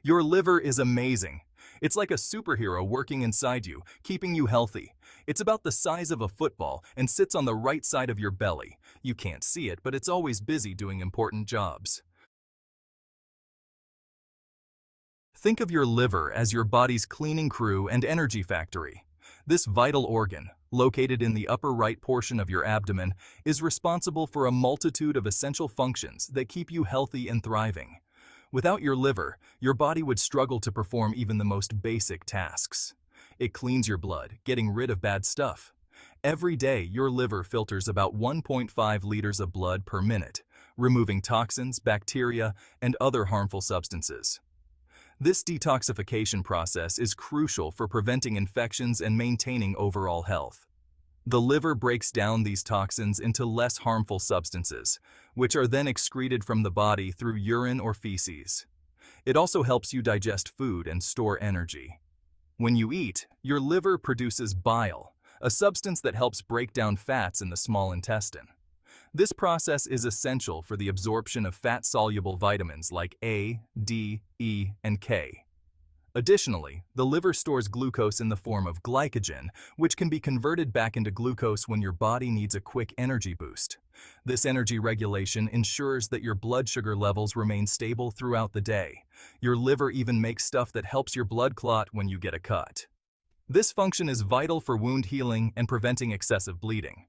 Your liver is amazing. It's like a superhero working inside you, keeping you healthy. It's about the size of a football and sits on the right side of your belly. You can't see it, but it's always busy doing important jobs. Think of your liver as your body's cleaning crew and energy factory. This vital organ, located in the upper right portion of your abdomen, is responsible for a multitude of essential functions that keep you healthy and thriving. Without your liver, your body would struggle to perform even the most basic tasks. It cleans your blood, getting rid of bad stuff. Every day, your liver filters about 1.5 liters of blood per minute, removing toxins, bacteria, and other harmful substances. This detoxification process is crucial for preventing infections and maintaining overall health. The liver breaks down these toxins into less harmful substances, which are then excreted from the body through urine or feces. It also helps you digest food and store energy. When you eat, your liver produces bile, a substance that helps break down fats in the small intestine. This process is essential for the absorption of fat-soluble vitamins like A, D, E, and K. Additionally, the liver stores glucose in the form of glycogen, which can be converted back into glucose when your body needs a quick energy boost. This energy regulation ensures that your blood sugar levels remain stable throughout the day. Your liver even makes stuff that helps your blood clot when you get a cut. This function is vital for wound healing and preventing excessive bleeding.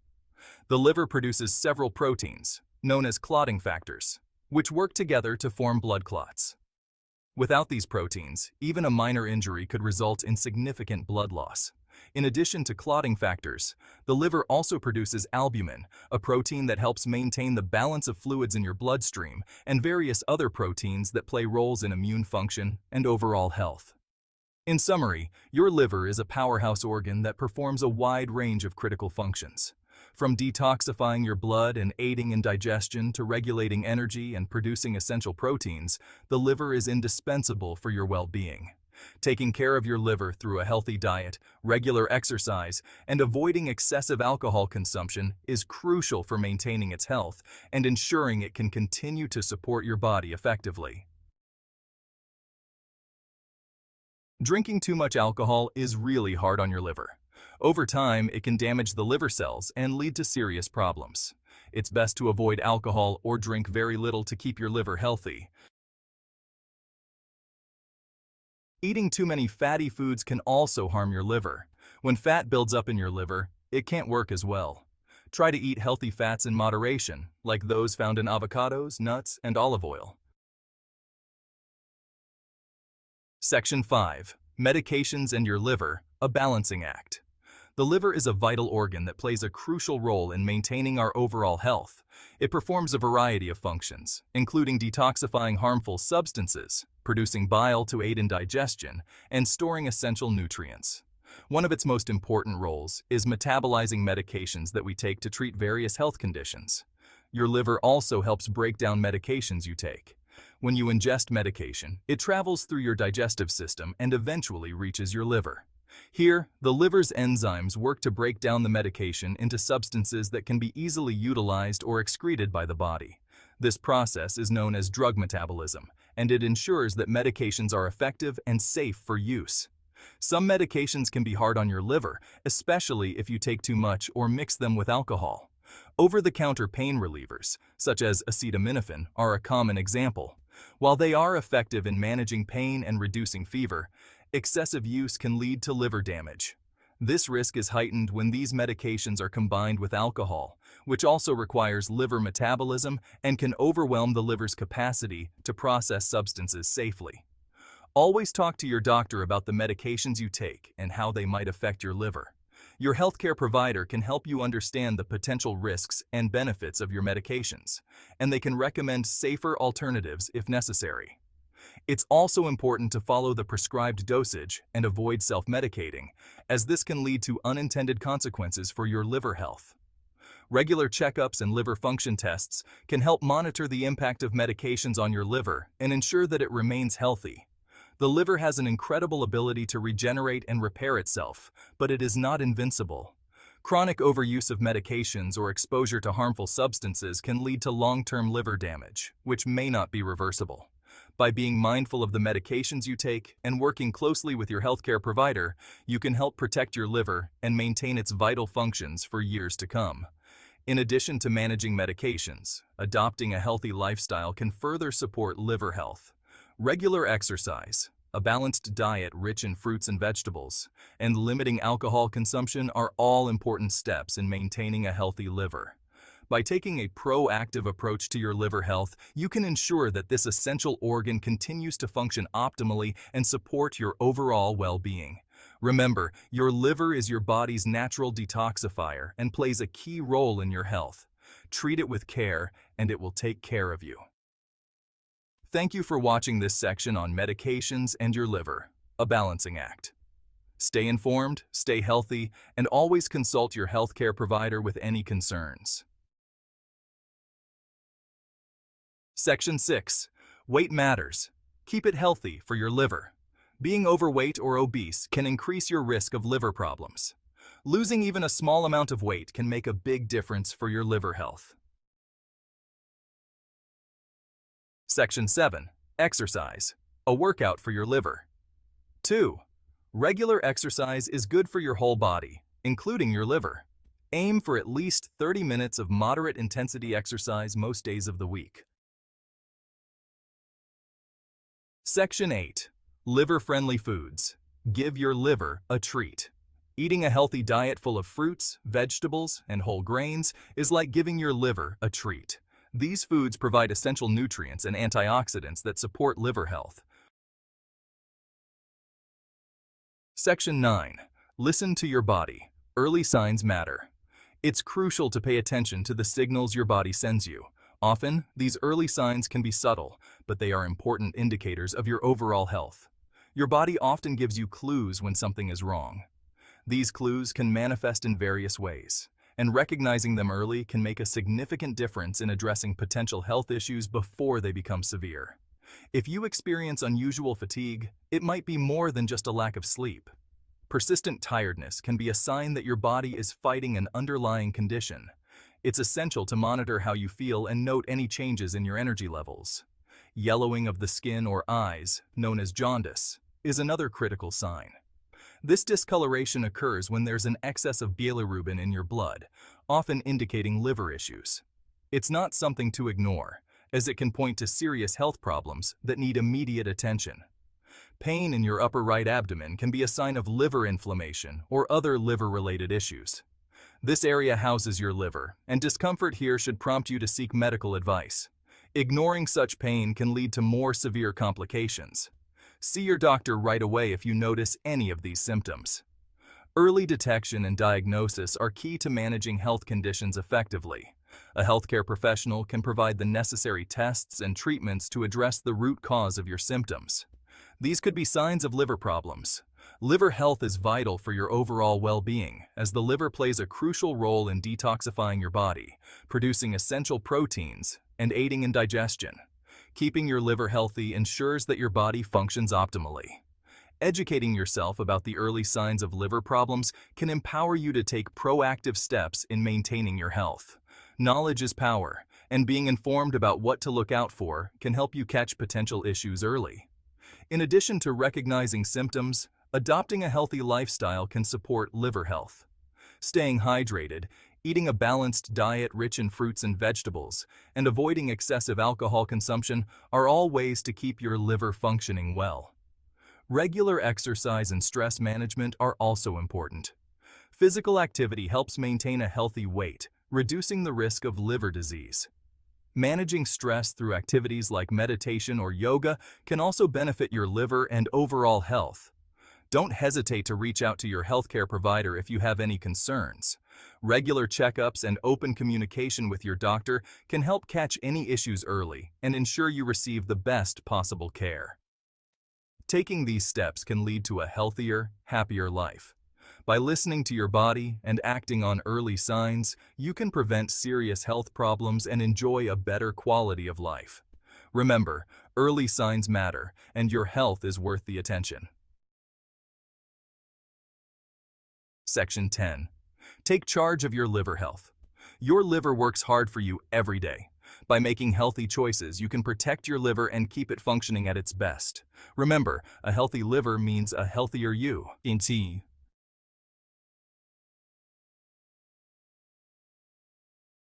The liver produces several proteins, known as clotting factors, which work together to form blood clots. Without these proteins, even a minor injury could result in significant blood loss. In addition to clotting factors, the liver also produces albumin, a protein that helps maintain the balance of fluids in your bloodstream, and various other proteins that play roles in immune function and overall health. In summary, your liver is a powerhouse organ that performs a wide range of critical functions. From detoxifying your blood and aiding in digestion to regulating energy and producing essential proteins, the liver is indispensable for your well-being. Taking care of your liver through a healthy diet, regular exercise, and avoiding excessive alcohol consumption is crucial for maintaining its health and ensuring it can continue to support your body effectively. Drinking too much alcohol is really hard on your liver. Over time, it can damage the liver cells and lead to serious problems. It's best to avoid alcohol or drink very little to keep your liver healthy. Eating too many fatty foods can also harm your liver. When fat builds up in your liver, it can't work as well. Try to eat healthy fats in moderation, like those found in avocados, nuts, and olive oil. Section 5. Medications and your liver, a balancing act. The liver is a vital organ that plays a crucial role in maintaining our overall health. It performs a variety of functions, including detoxifying harmful substances, producing bile to aid in digestion, and storing essential nutrients. One of its most important roles is metabolizing medications that we take to treat various health conditions. Your liver also helps break down medications you take. When you ingest medication, it travels through your digestive system and eventually reaches your liver. Here, the liver's enzymes work to break down the medication into substances that can be easily utilized or excreted by the body. This process is known as drug metabolism, and it ensures that medications are effective and safe for use. Some medications can be hard on your liver, especially if you take too much or mix them with alcohol. Over-the-counter pain relievers, such as acetaminophen, are a common example. While they are effective in managing pain and reducing fever, excessive use can lead to liver damage. This risk is heightened when these medications are combined with alcohol, which also requires liver metabolism and can overwhelm the liver's capacity to process substances safely. Always talk to your doctor about the medications you take and how they might affect your liver. Your healthcare provider can help you understand the potential risks and benefits of your medications, and they can recommend safer alternatives if necessary. It's also important to follow the prescribed dosage and avoid self-medicating, as this can lead to unintended consequences for your liver health. Regular checkups and liver function tests can help monitor the impact of medications on your liver and ensure that it remains healthy. The liver has an incredible ability to regenerate and repair itself, but it is not invincible. Chronic overuse of medications or exposure to harmful substances can lead to long-term liver damage, which may not be reversible. By being mindful of the medications you take and working closely with your healthcare provider, you can help protect your liver and maintain its vital functions for years to come. In addition to managing medications, adopting a healthy lifestyle can further support liver health. Regular exercise, a balanced diet rich in fruits and vegetables, and limiting alcohol consumption are all important steps in maintaining a healthy liver. By taking a proactive approach to your liver health, you can ensure that this essential organ continues to function optimally and support your overall well-being. Remember, your liver is your body's natural detoxifier and plays a key role in your health. Treat it with care, and it will take care of you. Thank you for watching this section on medications and your liver, a balancing act. Stay informed, stay healthy, and always consult your healthcare provider with any concerns. Section 6. Weight matters. Keep it healthy for your liver. Being overweight or obese can increase your risk of liver problems. Losing even a small amount of weight can make a big difference for your liver health. Section 7. Exercise. A workout for your liver. 2. Regular exercise is good for your whole body, including your liver. Aim for at least 30 minutes of moderate intensity exercise most days of the week. Section 8. Liver-friendly foods. Give your liver a treat. Eating a healthy diet full of fruits, vegetables, and whole grains is like giving your liver a treat. These foods provide essential nutrients and antioxidants that support liver health. Section 9. Listen to your body. Early signs matter. It's crucial to pay attention to the signals your body sends you. Often, these early signs can be subtle, but they are important indicators of your overall health. Your body often gives you clues when something is wrong. These clues can manifest in various ways, and recognizing them early can make a significant difference in addressing potential health issues before they become severe. If you experience unusual fatigue, it might be more than just a lack of sleep. Persistent tiredness can be a sign that your body is fighting an underlying condition. It's essential to monitor how you feel and note any changes in your energy levels. Yellowing of the skin or eyes, known as jaundice, is another critical sign. This discoloration occurs when there's an excess of bilirubin in your blood, often indicating liver issues. It's not something to ignore, as it can point to serious health problems that need immediate attention. Pain in your upper right abdomen can be a sign of liver inflammation or other liver-related issues. This area houses your liver, and discomfort here should prompt you to seek medical advice. Ignoring such pain can lead to more severe complications. See your doctor right away if you notice any of these symptoms. Early detection and diagnosis are key to managing health conditions effectively. A healthcare professional can provide the necessary tests and treatments to address the root cause of your symptoms. These could be signs of liver problems. Liver health is vital for your overall well-being, as the liver plays a crucial role in detoxifying your body, producing essential proteins, and aiding in digestion. Keeping your liver healthy ensures that your body functions optimally. Educating yourself about the early signs of liver problems can empower you to take proactive steps in maintaining your health. Knowledge is power, and being informed about what to look out for can help you catch potential issues early. In addition to recognizing symptoms, adopting a healthy lifestyle can support liver health. Staying hydrated, eating a balanced diet rich in fruits and vegetables, and avoiding excessive alcohol consumption are all ways to keep your liver functioning well. Regular exercise and stress management are also important. Physical activity helps maintain a healthy weight, reducing the risk of liver disease. Managing stress through activities like meditation or yoga can also benefit your liver and overall health. Don't hesitate to reach out to your healthcare provider if you have any concerns. Regular checkups and open communication with your doctor can help catch any issues early and ensure you receive the best possible care. Taking these steps can lead to a healthier, happier life. By listening to your body and acting on early signs, you can prevent serious health problems and enjoy a better quality of life. Remember, early signs matter, and your health is worth the attention. Section 10. Take charge of your liver health. Your liver works hard for you every day, By making healthy choices, you can protect your liver and keep it functioning at its best. Remember, a healthy liver means a healthier you. In tea,